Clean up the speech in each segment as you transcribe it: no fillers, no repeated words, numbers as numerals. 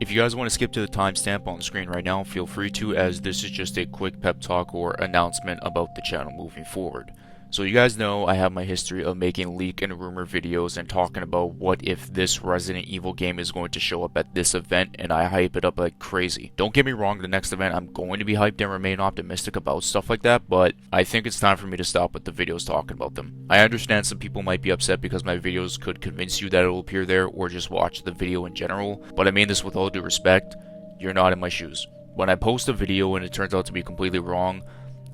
If you guys want to skip to the timestamp on the screen right now, feel free to, as this is just a quick pep talk or announcement about the channel moving forward. So you guys know I have my history of making leak and rumor videos and talking about what if this Resident Evil game is going to show up at this event, and I hype it up like crazy. Don't get me wrong, the next event I'm going to be hyped and remain optimistic about stuff like that, but I think it's time for me to stop with the videos talking about them. I understand some people might be upset because my videos could convince you that it will appear there, or just watch the video in general, but I mean this with all due respect, you're not in my shoes. When I post a video and it turns out to be completely wrong,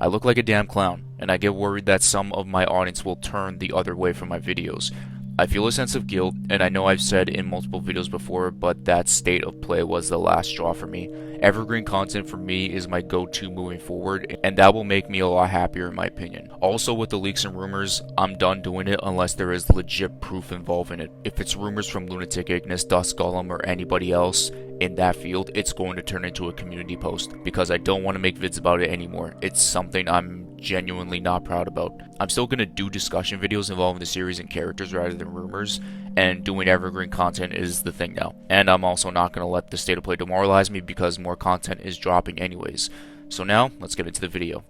I look like a damn clown, and I get worried that some of my audience will turn the other way from my videos. I feel a sense of guilt, and I know I've said in multiple videos before, but that state of play was the last straw for me. Evergreen content for me is my go-to moving forward, and that will make me a lot happier in my opinion. Also, with the leaks and rumors, I'm done doing it unless there is legit proof involved in it. If it's rumors from Lunatic Ignis, Dust Golem, or anybody else in that field, it's going to turn into a community post, because I don't want to make vids about it anymore. It's something I'm genuinely not proud about. I'm still going to do discussion videos involving the series and characters rather than rumors, and doing evergreen content is the thing now. And I'm also not going to let the state of play demoralize me because more content is dropping anyways. So now, let's get into the video.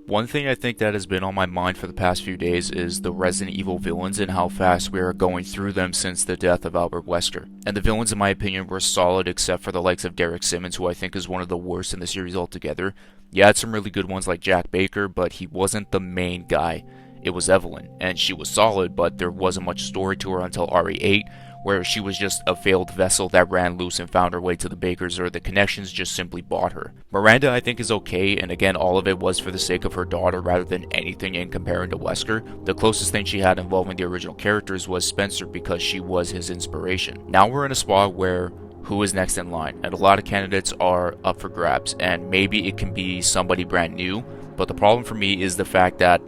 One thing I think that has been on my mind for the past few days is the Resident Evil villains and how fast we are going through them since the death of Albert Wesker. And the villains in my opinion were solid except for the likes of Derek Simmons, who I think is one of the worst in the series altogether. You had some really good ones like Jack Baker, but he wasn't the main guy. It was Evelyn, and she was solid, but there wasn't much story to her until RE8, where she was just a failed vessel that ran loose and found her way to the Bakers, or the connections just simply bought her. Miranda I think is okay, and again all of it was for the sake of her daughter rather than anything in comparing to Wesker. The closest thing she had involving the original characters was Spencer because she was his inspiration. Now we're in a spot where who is next in line, and a lot of candidates are up for grabs, and maybe it can be somebody brand new, but the problem for me is the fact that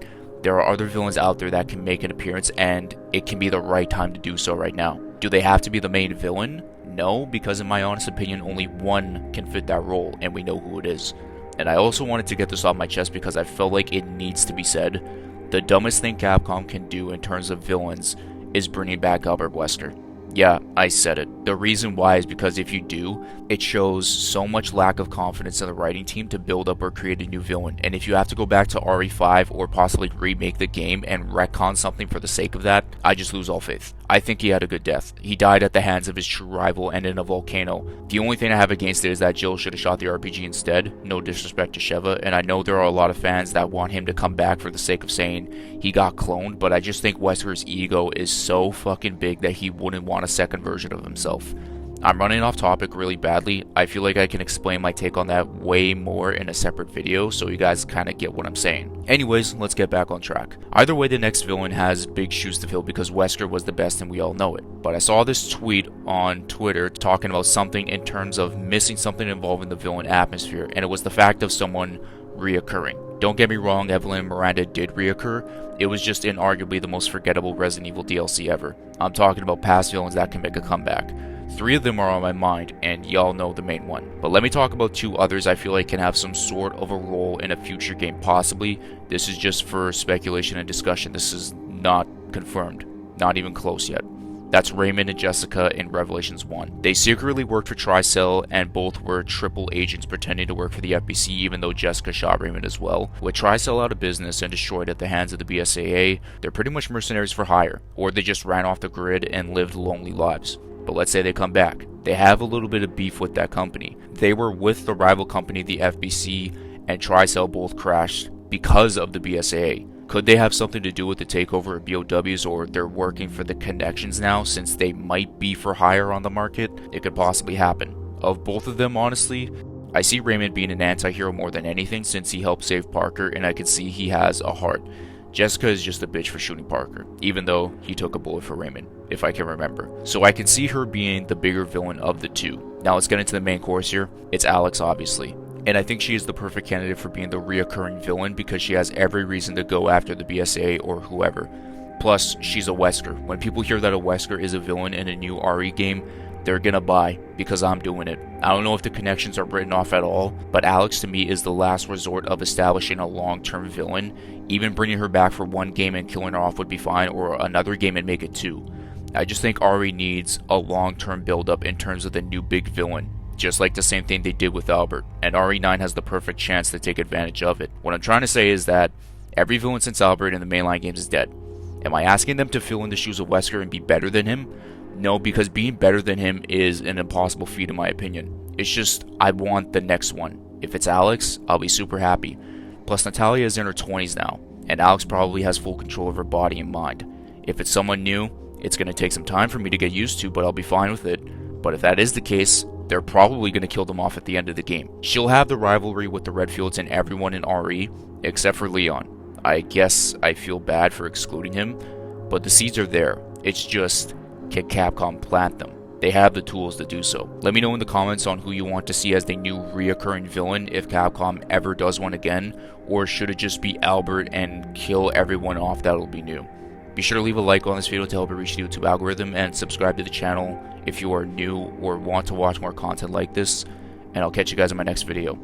there are other villains out there that can make an appearance, and it can be the right time to do so right now. Do they have to be the main villain? No, because in my honest opinion, only one can fit that role, and we know who it is. And I also wanted to get this off my chest because I felt like it needs to be said. The dumbest thing Capcom can do in terms of villains is bringing back Albert Wesker. Yeah, I said it. The reason why is because if you do, it shows so much lack of confidence in the writing team to build up or create a new villain. And if you have to go back to RE5 or possibly remake the game and retcon something for the sake of that, I just lose all faith. I think he had a good death. He died at the hands of his true rival and in a volcano. The only thing I have against it is that Jill should have shot the RPG instead. No disrespect to Sheva, and I know there are a lot of fans that want him to come back for the sake of saying he got cloned, but I just think Wesker's ego is so fucking big that he wouldn't want a second version of himself. I'm running off topic really badly. I feel like I can explain my take on that way more in a separate video so you guys kind of get what I'm saying. Anyways, let's get back on track. Either way, the next villain has big shoes to fill because Wesker was the best and we all know it. But I saw this tweet on Twitter talking about something in terms of missing something involving the villain atmosphere, and it was the fact of someone reoccurring. Don't get me wrong, Evelyn and Miranda did reoccur. It was just inarguably the most forgettable Resident Evil DLC ever. I'm talking about past villains that can make a comeback. 3 of them are on my mind, and y'all know the main one. But let me talk about 2 others I feel like can have some sort of a role in a future game possibly. This is just for speculation and discussion. This is not confirmed. Not even close yet. That's Raymond and Jessica in Revelations 1. They secretly worked for Tricell, and both were triple agents pretending to work for the FBC, even though Jessica shot Raymond as well. With Tricell out of business and destroyed at the hands of the BSAA, they're pretty much mercenaries for hire, or they just ran off the grid and lived lonely lives. But let's say they come back. They have a little bit of beef with that company. They were with the rival company, the FBC, and Tricell both crashed because of the BSAA. Could they have something to do with the takeover of BOWs, or they're working for the connections now since they might be for hire on the market? It could possibly happen. Of both of them, honestly, I see Raymond being an anti-hero more than anything since he helped save Parker, and I can see he has a heart. Jessica is just a bitch for shooting Parker, even though he took a bullet for Raymond, if I can remember. So I can see her being the bigger villain of the 2. Now let's get into the main course here. It's Alex, obviously. And I think she is the perfect candidate for being the reoccurring villain because she has every reason to go after the BSA or whoever. Plus, she's a Wesker. When people hear that a Wesker is a villain in a new RE game, they're gonna buy because I'm doing it. I don't know if the connections are written off at all, but Alex to me is the last resort of establishing a long-term villain. Even bringing her back for one game and killing her off would be fine, or another game and make it 2. I just think Ari needs a long-term build-up in terms of the new big villain, just like the same thing they did with Albert, and RE9 has the perfect chance to take advantage of it. What I'm trying to say is that every villain since Albert in the mainline games is dead. Am I asking them to fill in the shoes of Wesker and be better than him? No, because being better than him is an impossible feat in my opinion. It's just, I want the next one. If it's Alex, I'll be super happy. Plus, Natalia is in her 20s now, and Alex probably has full control of her body and mind. If it's someone new, it's going to take some time for me to get used to, but I'll be fine with it. But if that is the case, they're probably going to kill them off at the end of the game. She'll have the rivalry with the Redfields and everyone in RE, except for Leon. I guess I feel bad for excluding him, but the seeds are there. It's just, can Capcom plant them? They have the tools to do so. Let me know in the comments on who you want to see as the new reoccurring villain if Capcom ever does one again, or should it just be Albert and kill everyone off that'll be new. Be sure to leave a like on this video to help it reach the YouTube algorithm, and subscribe to the channel if you are new or want to watch more content like this, and I'll catch you guys in my next video.